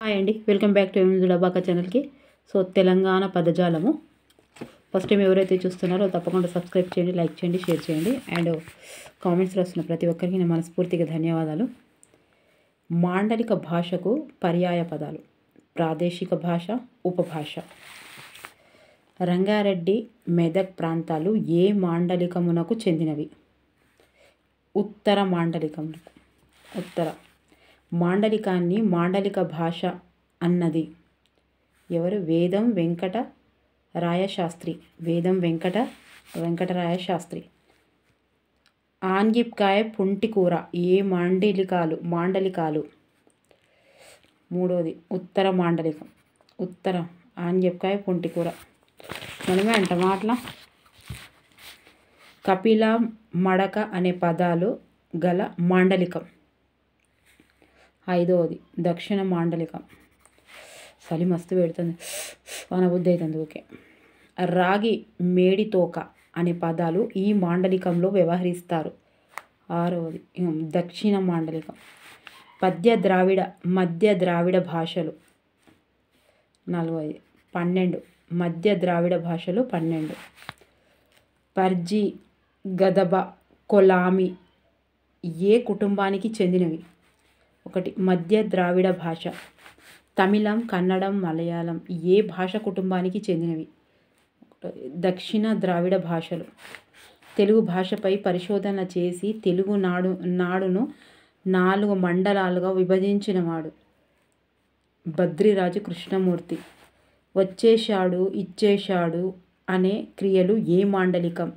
Hi అండి, welcome back to డబ్బాక ఛానల్కి. So Telangana పదజాలము first time ఎవరైతే చూస్తున్నారో తప్పకుండా సబ్స్క్రైబ్ చేయండి, లైక్ చేయండి, షేర్ చేయండి. అండ్ కామెంట్స్లో వస్తున్న ప్రతి ఒక్కరికి నేను మనస్ఫూర్తిగా ధన్యవాదాలు. మాండలిక భాషకు పర్యాయ పదాలు: ప్రాదేశిక భాష, ఉపభాష. రంగారెడ్డి, మెదక్ ప్రాంతాలు ఏ మాండలికమునకు చెందినవి? ఉత్తర మాండలికమునకు. ఉత్తర మాండలికాన్ని మాండలిక భాష అన్నది ఎవరు? వేదం వెంకట రాయశాస్త్రి. వేదం వెంకటరాయశాస్త్రి. ఆన్గిప్కాయ పుంటికూర ఏ మాండలికాలు? మూడోది ఉత్తర మాండలికం. ఉత్తర ఆన్గిప్కాయ పుంటికూర మనమే అంటాం అట్లా. కపిల, మడక అనే పదాలు గల మాండలికం. ఐదవది దక్షిణ మాండలికం. చలి మస్తు పెడుతుంది, అనబుద్ధి అవుతుంది ఓకే. రాగి, మేడితోక అనే పదాలు ఈ మాండలికంలో వ్యవహరిస్తారు. ఆరవది దక్షిణ మాండలికం. మధ్య ద్రావిడ భాషలు. నాలుగవది 12 మధ్య ద్రావిడ భాషలు 12. పర్జీ, గదబ, కొలామి ఏ కుటుంబానికి చెందినవి? ఒకటి మధ్య ద్రావిడ భాష. తమిళం, కన్నడం, మలయాళం ఏ భాష కుటుంబానికి చెందినవి? దక్షిణ ద్రావిడ భాషలు. తెలుగు భాషపై పరిశోధన చేసి తెలుగు నాడును 4 మండలాలుగా విభజించినవాడు బద్రిరాజు కృష్ణమూర్తి. వచ్చేశాడు, ఇచ్చేశాడు అనే క్రియలు ఏ మాండలికం?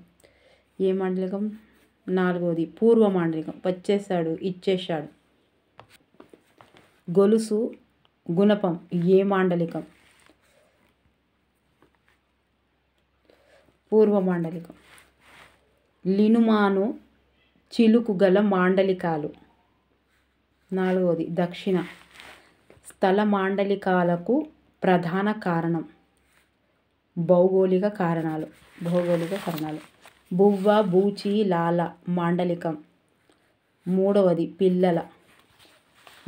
నాలుగవది పూర్వ మాండలికం. వచ్చేశాడు, ఇచ్చేశాడు. గొలుసు, గుణపం ఏ మాండలికం? పూర్వ మాండలికం. లినుమాను, చిలుకు గల మాండలికాలు. నాలుగవది దక్షిణ. స్థల మాండలికాలకు ప్రధాన కారణం భౌగోళిక కారణాలు. బువ్వ, బూచి, లాల మాండలికం. మూడవది పిల్లల.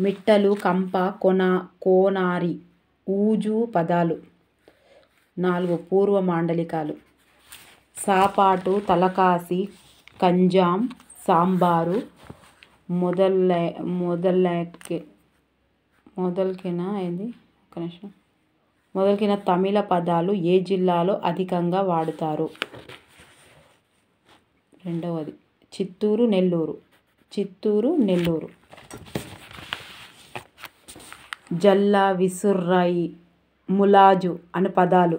మిట్టలు, కంప, కోనారి, ఊజు పదాలు. 4 పూర్వ మాండలికాలు. సాపాటు, తలకాసి, కంజాం, సాంబారు మొదలైన తమిళ పదాలు ఏ జిల్లాలో అధికంగా వాడుతారు? రెండవది చిత్తూరు, నెల్లూరు. జల్లా, విసుర్రాయి, ములాజు అనే పదాలు.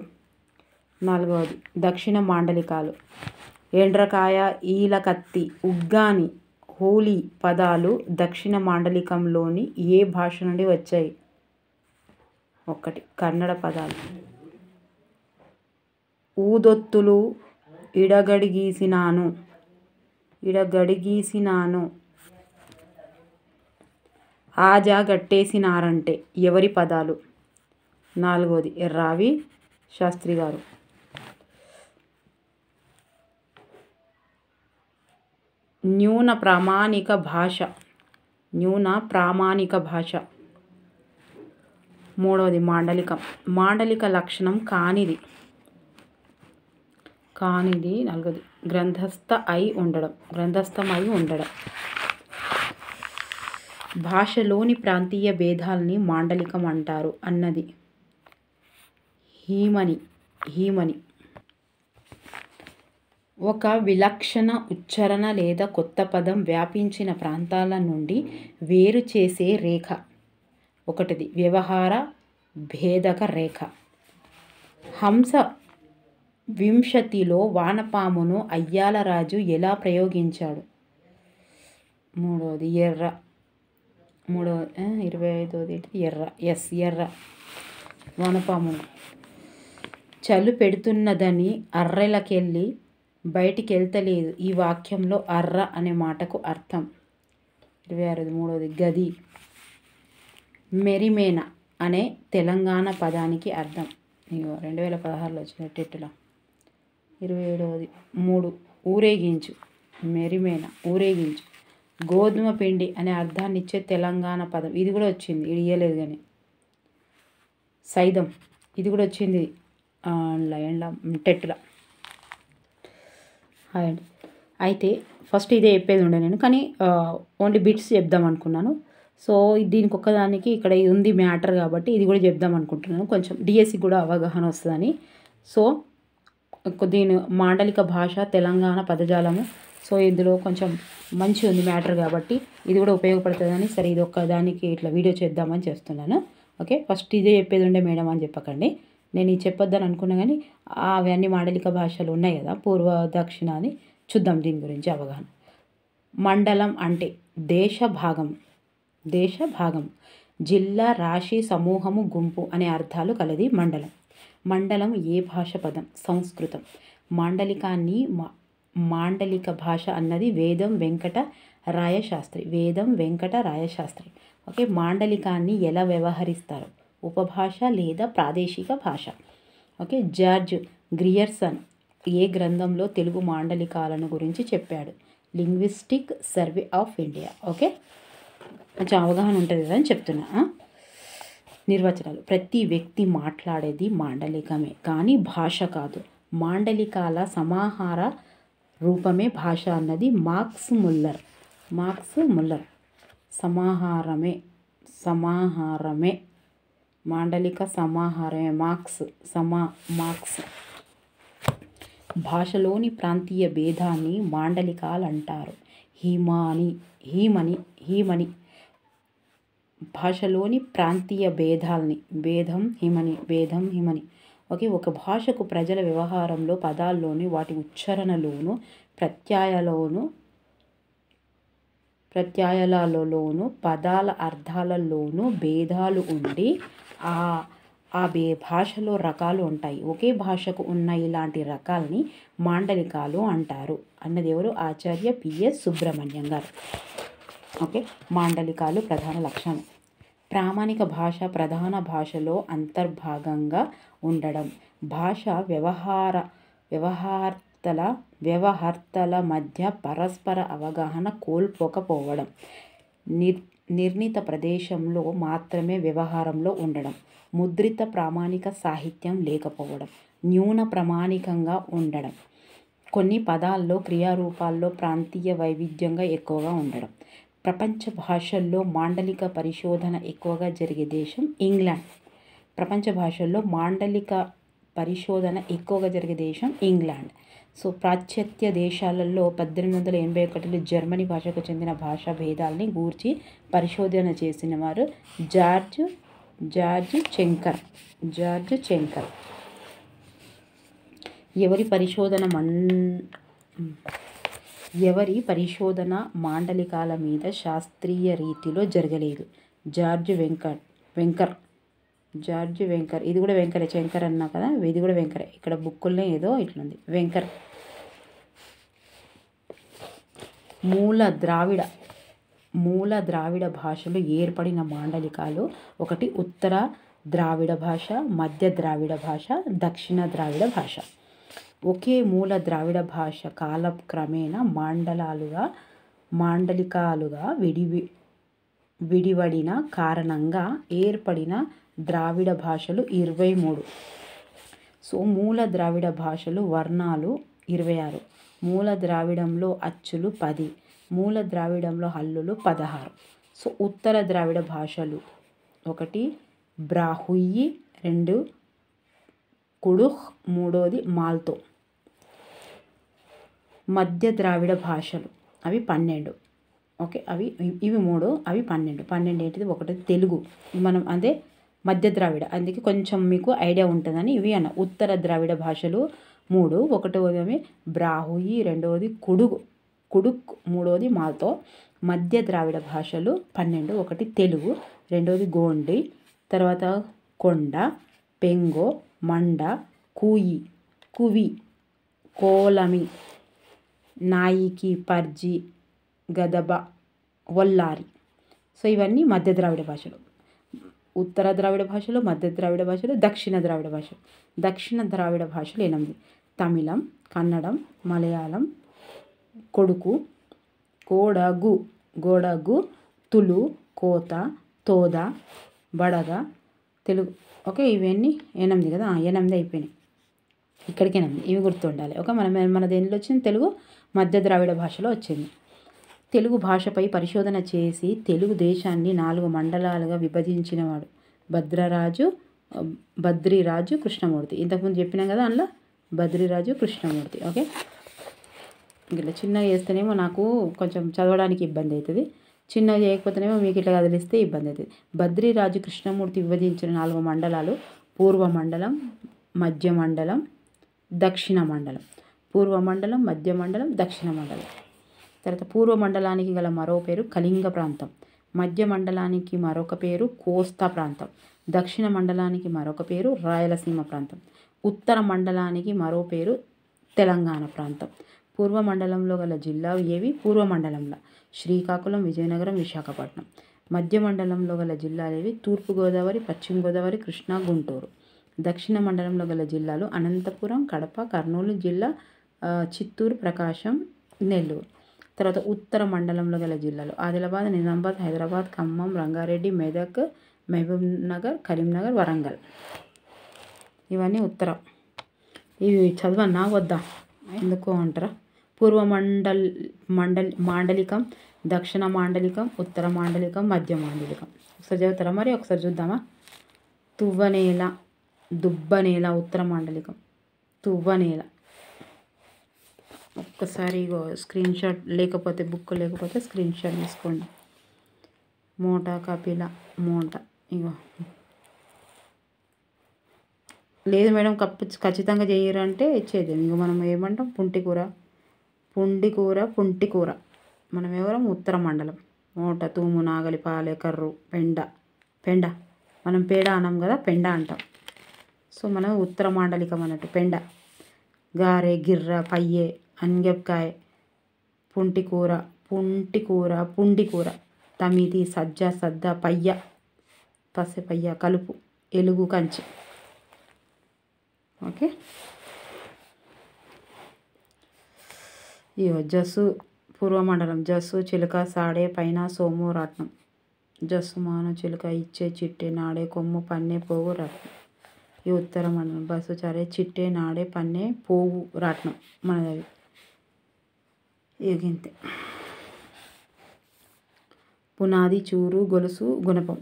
నాలుగవది దక్షిణ మాండలికాలు. ఎండ్రకాయ, ఈలకత్తి, ఉగ్గాని, హోలీ పదాలు దక్షిణ మాండలికంలోని ఏ భాష నుండి వచ్చాయి? ఒకటి కన్నడ పదాలు. ఊదొత్తులు, ఇడగడిగీసినాను. ఆజా గట్టేసినారంటే ఎవరి పదాలు? నాలుగవది రావి శాస్త్రి గారు. న్యూన ప్రామాణిక భాష. మూడవది మాండలికం. మాండలిక లక్షణం కానిది. నాలుగవది గ్రంథస్థం అయి ఉండడం. భాషలోని ప్రాంతీయ భేదాల్ని మాండలికం అంటారు అన్నది హీమని. ఒక విలక్షణ ఉచ్చారణ లేదా కొత్త పదం వ్యాపించిన ప్రాంతాల నుండి వేరు చేసే రేఖ. ఒకటిది వ్యవహార భేదక రేఖ. హంస వింశతిలో వానపామును అయ్యాలరాజు ఎలా ప్రయోగించాడు? మూడవది ఎర్ర. 25వది ఎర్ర. ఎర్ర వానపామును. చలి పెడుతున్నదని అర్రెలకెళ్ళి బయటికెళ్తలేదు. ఈ వాక్యంలో అర్ర అనే మాటకు అర్థం. 26వది మూడవది గది. మెరిమేన అనే తెలంగాణ పదానికి అర్థం. 2016లో వచ్చిన టెట్లో. 27వది 3 ఊరేగించు. మెరిమేన ఊరేగించు. గోధుమ పిండి అనే అర్థాన్నిచ్చే తెలంగాణ పదం. ఇది కూడా వచ్చింది, ఇది ఇయ్యలేదు కానీ. సైదం ఇది కూడా వచ్చింది లైన్లో టెట్లో. హాయ్ అండి. అయితే ఫస్ట్ ఇదే చెప్పేది ఉండే నేను, కానీ ఓన్లీ బిట్స్ చెప్దాం అనుకున్నాను. సో దీనికి ఒక్కదానికి ఇక్కడ ఇది ఉంది మ్యాటర్ కాబట్టి ఇది కూడా చెప్దాం అనుకుంటున్నాను, కొంచెం డిఎస్సి కూడా అవగాహన వస్తుందని. సో దీని మాండలిక భాష తెలంగాణ పదజాలము. సో ఇందులో కొంచెం మంచి ఉంది మ్యాటర్ కాబట్టి ఇది కూడా ఉపయోగపడుతుందని సరే ఇది ఒక్కదానికి ఇట్లా వీడియో చేద్దామని చేస్తున్నాను. ఓకే, ఫస్ట్ ఇదే చెప్పేది ఉండే మేడం అని చెప్పకండి, నేను ఇది చెప్పొద్దని అనుకున్నా, కానీ అవన్నీ మాండలిక భాషలు ఉన్నాయి కదా పూర్వ దక్షిణ అని. చూద్దాం దీని గురించి అవగాహన. మండలం అంటే దేశ భాగం, దేశ భాగం, జిల్లా, రాశి, సమూహము, గుంపు అనే అర్థాలు కలది మండలం. మండలం ఏ భాష పదం? సంస్కృతం. మాండలికాన్ని మాండలిక భాష అన్నది వేదం వెంకట రాయశాస్త్రి, వేదం వెంకట రాయశాస్త్రి. ఓకే, మాండలికాన్ని ఎలా వ్యవహరిస్తారు? ఉపభాష లేదా ప్రాదేశిక భాష. ఓకే, జార్జ్ గ్రియర్సన్ ఏ గ్రంథంలో తెలుగు మాండలికాలను గురించి చెప్పాడు? Linguistic survey of India. Okay, కొంచెం అవగాహన ఉంటుంది కదా అని చెప్తున్నా. నిర్వచనాలు. ప్రతి వ్యక్తి మాట్లాడేది మాండలికమే కానీ భాష కాదు. మాండలికాల సమాహార రూపమే భాష అన్నది మార్క్స్ ముల్లర్. సమాహారమే, సమాహారమే, మాండలిక సమాహారమే మార్క్స్. భాషలోని ప్రాంతీయ భేదాన్ని మాండలికాలు అంటారు. హీమని భాషలోని ప్రాంతీయ భేదాల్ని భేదం హిమని. ఓకే, ఒక భాషకు ప్రజల వ్యవహారంలో పదాల్లోని వాటి ఉచ్చారణలోను ప్రత్యయాలలోను పదాల అర్థాలలోనూ భేదాలు ఉండి ఆ భాషలో రకాలు ఉంటాయి. ఒకే భాషకు ఉన్న ఇలాంటి రకాల్ని మాండలికాలు అంటారు అన్నది ఎవరు? ఆచార్య పిఎస్ సుబ్రహ్మణ్యం గారు. ఓకే, మాండలికాలు ప్రధాన లక్షణం. ప్రామాణిక భాష ప్రధాన భాషలో అంతర్భాగంగా ఉండడం. భాష వ్యవహర్తల మధ్య పరస్పర అవగాహన కోల్పోకపోవడం. నిర్ణీత ప్రదేశంలో మాత్రమే వ్యవహారంలో ఉండడం. ముద్రిత ప్రామాణిక సాహిత్యం లేకపోవడం. న్యూన ప్రామాణికంగా ఉండడం. కొన్ని పదాల్లో క్రియారూపాల్లో ప్రాంతీయ వైవిధ్యంగా ఎక్కువగా ఉండడం. ప్రపంచ భాషల్లో మాండలిక పరిశోధన ఎక్కువగా జరిగే దేశం ఇంగ్లాండ్. ప్రపంచ భాషల్లో మాండలిక పరిశోధన ఎక్కువగా జరిగే దేశం ఇంగ్లాండ్. సో పాశ్చాత్య దేశాలలో 1881లో జర్మనీ భాషకు చెందిన భాషా భేదాల్ని గూర్చి పరిశోధన చేసిన వారు జార్జ్ చెంకర్. ఎవరి పరిశోధన మాండలికాల మీద శాస్త్రీయ రీతిలో జరగలేదు? జార్జ్ వెంకర్. ఇది కూడా వెంకరే, శంకర్ అన్నా కదా, ఇది కూడా వెంకరే. ఇక్కడ బుక్కుల్నే ఏదో ఇట్లుంది వెంకర్. మూల ద్రావిడ భాషలు ఏర్పడిన మాండలికాలు. ఒకటి ఉత్తర ద్రావిడ భాష, మధ్య ద్రావిడ భాష, దక్షిణ ద్రావిడ భాష. ఒకే మూల ద్రావిడ భాష కాలక్రమేణా మాండలికాలుగా విడివడిన కారణంగా ఏర్పడిన ద్రావిడ భాషలు 23. సో మూల ద్రావిడ భాషలు వర్ణాలు 26. మూల ద్రావిడంలో అచ్చులు 10. మూల ద్రావిడంలో హల్లులు 16. సో ఉత్తర ద్రావిడ భాషలు 1 బ్రాహుయి, 2 కుడుహ్, 3 మాల్తో. మధ్య ద్రావిడ భాషలు అవి 12. ఓకే, ఇవి 3, అవి 12. 12 ఏంటిది? 1 తెలుగు, మనం అదే మధ్య ద్రావిడ, అందుకే కొంచెం మీకు ఐడియా ఉంటుందని ఇవి అన్న. ఉత్తర ద్రావిడ భాషలు 3, 1వది బ్రాహుయి, 2వది కుడుక్, 3వది మాల్తో. మధ్య ద్రావిడ భాషలు 12, 1 తెలుగు, 2వది గోండి, తర్వాత కొండ, పెంగో, మండ, కువి, కోలమి, నాయికి, పర్జి, గదబ, వల్లారి. సో ఇవన్నీ మధ్య ద్రావిడ భాషలు. ఉత్తర ద్రావిడ భాషలు, మధ్య ద్రావిడ భాషలు, దక్షిణ ద్రావిడ భాషలు. దక్షిణ ద్రావిడ భాషలు 8: తమిళం, కన్నడం, మలయాళం, కోడగు, తులు, కోత, తోద, బడగ, తెలుగు. ఓకే, ఇవన్నీ 8 కదా, 8 అయిపోయినాయి. ఇక్కడికి 8 ఇవి గుర్తుండాలి. ఓకే, మన దేనిలో వచ్చింది? తెలుగు మధ్య ద్రావిడ భాషలో వచ్చింది. తెలుగు భాషపై పరిశోధన చేసి తెలుగు దేశాన్ని 4 మండలాలుగా విభజించినవాడు బద్రిరాజు కృష్ణమూర్తి. ఇంతకుముందు చెప్పినాం కదా, అందులో బద్రిరాజు కృష్ణమూర్తి. ఓకే, ఇట్లా చిన్నగా చేస్తేనేమో నాకు కొంచెం చదవడానికి ఇబ్బంది అవుతుంది, చిన్నగా చేయకపోతేనేమో మీకు ఇట్లా కదిలిస్తే ఇబ్బంది అవుతుంది. బద్రిరాజు కృష్ణమూర్తి విభజించిన 4 మండలాలు: పూర్వ మండలం, మధ్య మండలం, దక్షిణ మండలం. పూర్వ మండలం, మధ్య మండలం, దక్షిణ మండలం. తర్వాత పూర్వ మండలానికి గల మరో పేరు కళింగ ప్రాంతం, మధ్య మండలానికి మరొక పేరు కోస్తా ప్రాంతం, దక్షిణ మండలానికి మరొక పేరు రాయలసీమ ప్రాంతం, ఉత్తర మండలానికి మరో పేరు తెలంగాణ ప్రాంతం. పూర్వ మండలంలో గల జిల్లాలు ఏవి? పూర్వ మండలంలో శ్రీకాకుళం, విజయనగరం, విశాఖపట్నం. మధ్య మండలంలో గల జిల్లాలు ఏవి? తూర్పుగోదావరి, పశ్చిమ గోదావరి, కృష్ణా, గుంటూరు. దక్షిణ మండలంలో గల జిల్లాలు అనంతపురం, కడప, కర్నూలు జిల్లా, చిత్తూరు, ప్రకాశం, నెల్లూరు. తర్వాత ఉత్తర మండలంలో గల జిల్లాలు ఆదిలాబాద్, నిజామాబాద్, హైదరాబాద్, ఖమ్మం, రంగారెడ్డి, మెదక్, మహబూబ్ నగర్, కరీంనగర్, వరంగల్. ఇవన్నీ ఉత్తరం. ఇవి చదవన్నా వద్దా? ఎందుకు అంటారా? పూర్వ మాండలికం, దక్షిణ మాండలికం, ఉత్తర మాండలికం, మధ్య మాండలికం. ఒకసారి చదువుతారా? మరి ఒకసారి చూద్దామా? తువ్వనేల, దుబ్బనేల ఉత్తర మాండలికం. తువ్వనేల. ఒక్కసారి ఇగో స్క్రీన్ షాట్, లేకపోతే బుక్ లేకపోతే స్క్రీన్ షాట్ తీసుకోండి. మోట, కపిల, మోట. ఇగో లేదు మేడం ఖచ్చితంగా చేయరంటే ఇచ్చేది. ఇంక మనం ఏమంటాం? పుంటికూర, పుంటికూర. మనం ఎవరం? ఉత్తర మండలం. మోట, తూము, నాగలి, పాలె, కర్రు, పెండ. మనం పేడ అనం కదా, పెండ అంటాం. సో మనం ఉత్తర మాండలికం అన్నట్టు. పెండ, గారె, గిర్ర, పయ్యే, అంగెప్కాయ, పుంటికూర, తమిది, సజ్జ, సద్ద, పయ్య, పయ్య, కలుపు, ఎలుగు, కంచి. ఓకే, ఇయో జస్సు పూర్వమండలం. జస్సు, చిలుక, సాడే, పైన, సోము, రత్నం. జస్సు, మాను, చిలుక, ఇచ్చే, చిట్టే, నాడే, కొమ్ము, పన్నె, పోగు, రత్నం. ఈ ఉత్తర మండలం. బస్సు, చరే, చిట్టే, నాడే, పన్నె, పోగు, రత్నం మనది. ఇంతే. పునాది, చూరు, గొలుసు, గుణపం.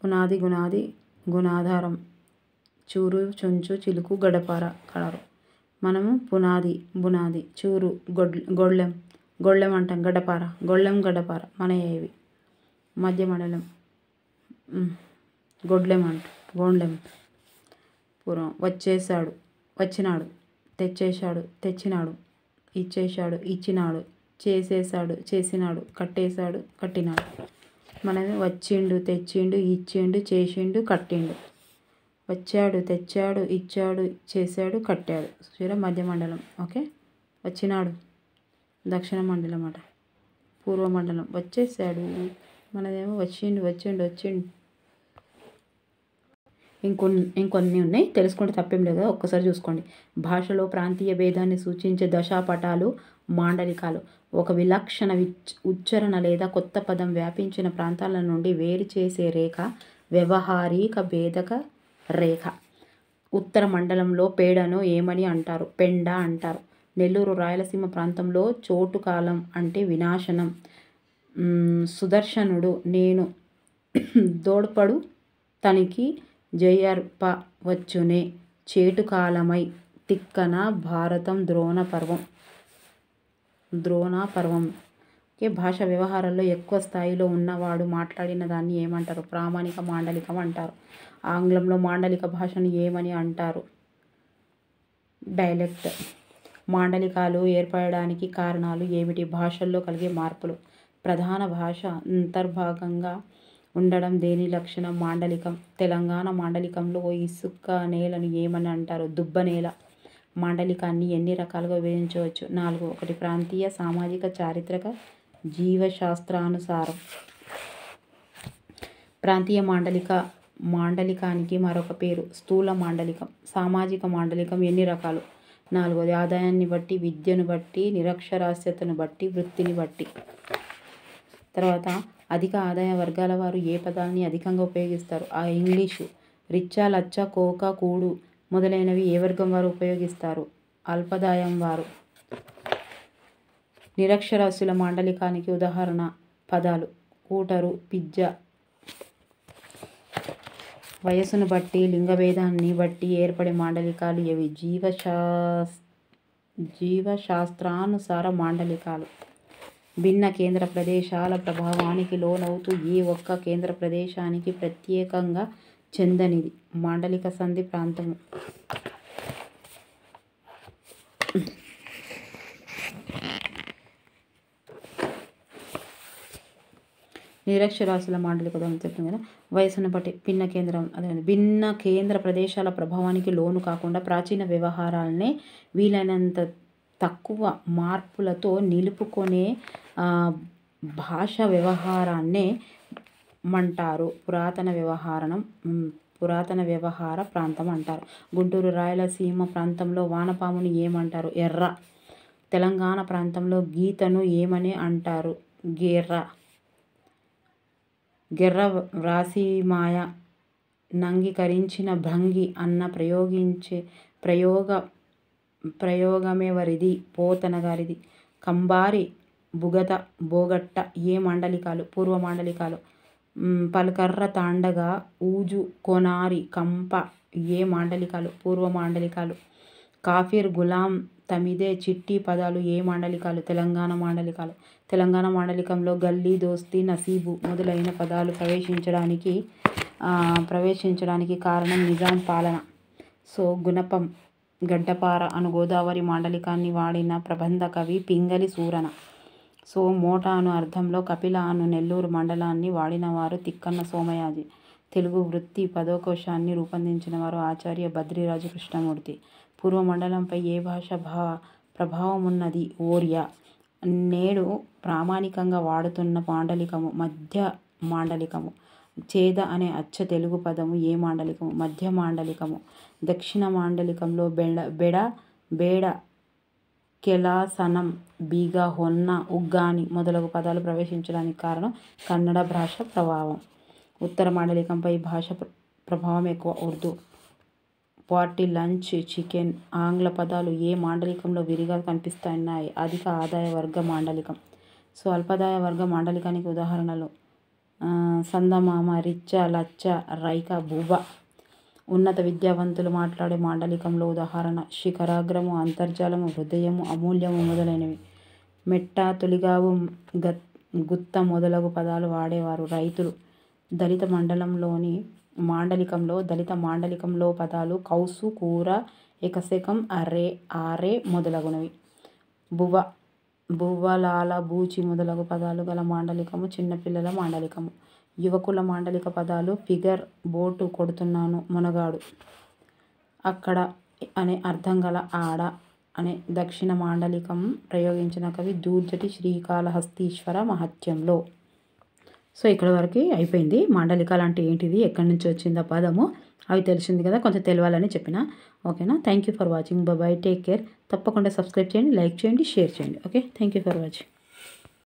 పునాది, గుణాధారం. చూరు, చుంచు, చిలుకు, గడపార, కలరు. మనము పునాది, బునాది, చూరు, గొళ్ళెం అంటాం, గడపార, గడపార మన ఏవి. మధ్య మండలం గొండ్లెం. పూర్వం వచ్చేసాడు, వచ్చినాడు, తెచ్చేశాడు, తెచ్చినాడు, ఇచ్చేశాడు, ఇచ్చినాడు, చేసేసాడు, చేసినాడు, కట్టేశాడు, కట్టినాడు. మనమే వచ్చిండు, తెచ్చిండు, ఇచ్చిండు, చేసిండు, కట్టిండు. వచ్చాడు, తెచ్చాడు, ఇచ్చాడు, చేశాడు, కట్టాడు. చూడ మధ్య మండలం. ఓకే, వచ్చినాడు దక్షిణ మండలం అట. పూర్వ మండలం వచ్చేసాడు, మనదేమో వచ్చిండు. ఇంకొన్ని ఉన్నాయి, తెలుసుకుంటే తప్పేం లేదు కదా, ఒక్కసారి చూసుకోండి. భాషలో ప్రాంతీయ భేదాన్ని సూచించే దశాపటాలు మాండలికాలు. ఒక విలక్షణ ఉచ్చారణ లేదా కొత్త పదం వ్యాపించిన ప్రాంతాల నుండి వేరు చేసే రేఖ వ్యవహారిక భేదక రేఖ. ఉత్తర మండలంలో పేడను ఏమని అంటారు? పెండ అంటారు. నెల్లూరు, రాయలసీమ ప్రాంతంలో చోటు కాలం అంటే వినాశనం. సుదర్శనుడు, నేను దోడ్పడు తనికి జయర్ప వచ్చునే, చేటుకాలమై, తిక్కన, భారతం, ద్రోణపర్వం. ఓకే, భాష వ్యవహారాల్లో ఎక్కువ స్థాయిలో ఉన్నవాడు మాట్లాడిన దాన్ని ఏమంటారు? ప్రామాణిక మాండలికం అంటారు. ఆంగ్లంలో మాండలిక భాషను ఏమని అంటారు? డైలెక్ట్. మాండలికాలు ఏర్పడడానికి కారణాలు ఏమిటి? భాషల్లో కలిగే మార్పులు. ప్రధాన భాష అంతర్భాగంగా ఉండడం దేని లక్షణం? మాండలికం. తెలంగాణ మాండలికంలో ఇసుక నేలను ఏమని అంటారు? దుబ్బనేల. మాండలికాన్ని ఎన్ని రకాలుగా విభజించవచ్చు? 4. 1. ప్రాంతీయ, సామాజిక, చారిత్రక, జీవశాస్త్రానుసారం. ప్రాంతీయ మాండలికానికి మరొక పేరు స్థూల మాండలికం. సామాజిక మాండలికం ఎన్ని రకాలు? 4. ఆదాయాన్ని బట్టి, విద్యను బట్టి, నిరక్షరాస్యతను బట్టి, వృత్తిని బట్టి. తర్వాత అధిక ఆదాయ వర్గాల వారు ఏ పదాన్ని అధికంగా ఉపయోగిస్తారు? ఇంగ్లీషు. రిచ్చ లచ్చ కోక కూడు మొదలైనవి ఏ వర్గం వారు ఉపయోగిస్తారు? అల్పాదాయం వారు. నిరక్షరాస్యుల మాండలికానికి ఉదాహరణ పదాలు కూటరు, పిజ్జ. వయస్సును బట్టి, లింగభేదాన్ని బట్టి ఏర్పడే మాండలికాలు ఏవి? జీవశాస్త్రానుసార మాండలికాలు. భిన్న కేంద్ర ప్రదేశాల ప్రభావానికి లోనవుతూ ఏ ఒక్క కేంద్ర ప్రదేశానికి ప్రత్యేకంగా చెందనిది మాండలిక సంధి ప్రాంతము. నిరక్షరాస్యుల మాండలిక ఉదాహరణ చెప్తుంది కదా. వయసును బట్టి భిన్న కేంద్ర ప్రదేశాల ప్రభావానికి లోను కాకుండా ప్రాచీన వ్యవహారాలనే వీలైనంత తక్కువ మార్పులతో నిలుపుకొనే భాష వ్యవహారాన్నే మంటారు పురాతన వ్యవహార ప్రాంతం అంటారు. గుంటూరు రాయలసీమ ప్రాంతంలో వానపాముని ఏమంటారు? ఎర్ర. తెలంగాణ ప్రాంతంలో గీతను ఏమని అంటారు? గెర్ర వ్రాసిమాయ నంగీకరించిన భంగి అన్న ప్రయోగమెవరిది? పోతన గారిది. కంబారి, బుగత, బోగట్ట ఏ మాండలికాలు? పూర్వ మాండలికాలు. పల్కర్ర, తాండగ, ఊజు, కొనారి, కంప ఏ మాండలికాలు? పూర్వ మాండలికాలు. కాఫీర్, గులాం, తమిదే, చిట్టి పదాలు ఏ మాండలికాలు? తెలంగాణ మాండలికాలు. తెలంగాణ మాండలికంలో గల్లీ, దోస్తీ, నసీబు మొదలైన పదాలు ప్రవేశించడానికి కారణం నిజాం పాలన. సో గుణపం, గడ్డపార అను గోదావరి మాండలికాన్ని వాడిన ప్రబంధ కవి పింగళి సూరన. సో మోట అను అర్థంలో కపిల అను నెల్లూరు మండలాన్ని వాడినవారు తిక్కన సోమయాజి. తెలుగు వృత్తి పదకోశాన్ని రూపొందించిన వారు ఆచార్య భద్రిరాజు కృష్ణమూర్తి. పూర్వ మండలంపై ఏ భాష ప్రభావమున్నది? ఓరియా. నేడు ప్రామాణికంగా వాడుతున్న మాండలికము మధ్య మాండలికము. చేద అనే అచ్చ తెలుగు పదము ఏ మాండలికము? మధ్య మాండలికము. దక్షిణ మాండలికంలో బెడ, బేడ, కెలాసనం, బీగ, హొన్న, ఉగ్గాని మొదలగు పదాలు ప్రవేశించడానికి కారణం కన్నడ భాష ప్రభావం. ఉత్తర మాండలికంపై భాష ప్రభావం ఎక్కువ. ఉర్దూ, పార్టీ, లంచ్, చికెన్, ఆంగ్ల పదాలు ఏ మాండలికంలో విరిగా కనిపిస్తున్నాయి? అధిక ఆదాయ వర్గ మాండలికం. సో అల్పాదాయ వర్గ మాండలికానికి ఉదాహరణలు సందమామ, రిచ్చ, లచ్చ, రైక, బుబ. ఉన్నత విద్యావంతులు మాట్లాడే మాండలికంలో ఉదాహరణ శిఖరాగ్రము, అంతర్జాలము, హృదయము, అమూల్యము మొదలైనవి. మెట్ట, తొలిగావు, గుత్త మొదలగు పదాలు వాడేవారు రైతులు. దళిత మాండలికంలో పదాలు కౌసు, కూర, ఎకసెకం, ఆరే మొదలగునవి. బువ్వలాల, బూచి మొదలగు పదాలు గల మాండలికము చిన్నపిల్లల మాండలికము. యువకుల మాండలిక పదాలు ఫిగర్, బోటు కొడుతున్నాను, మొనగాడు. అక్కడ అనే అర్థం గల ఆడ అనే దక్షిణ మాండలికం ప్రయోగించిన కవి దూర్జటి శ్రీకాళహస్తీశ్వర మహత్యంలో. సో ఇక్కడ వరకు అయిపోయింది. మాండలికాలు అంటే ఏంటిది, ఎక్కడి నుంచి వచ్చింది ఆ పదము, అవి తెలిసింది కదా, కొంచెం తెలవాలని చెప్పిన. ఓకేనా? Thank you for watching. Bye, take care. తప్పకుండా సబ్స్క్రైబ్ చేయండి, లైక్ చేయండి, షేర్ చేయండి. Okay, thank you for watching.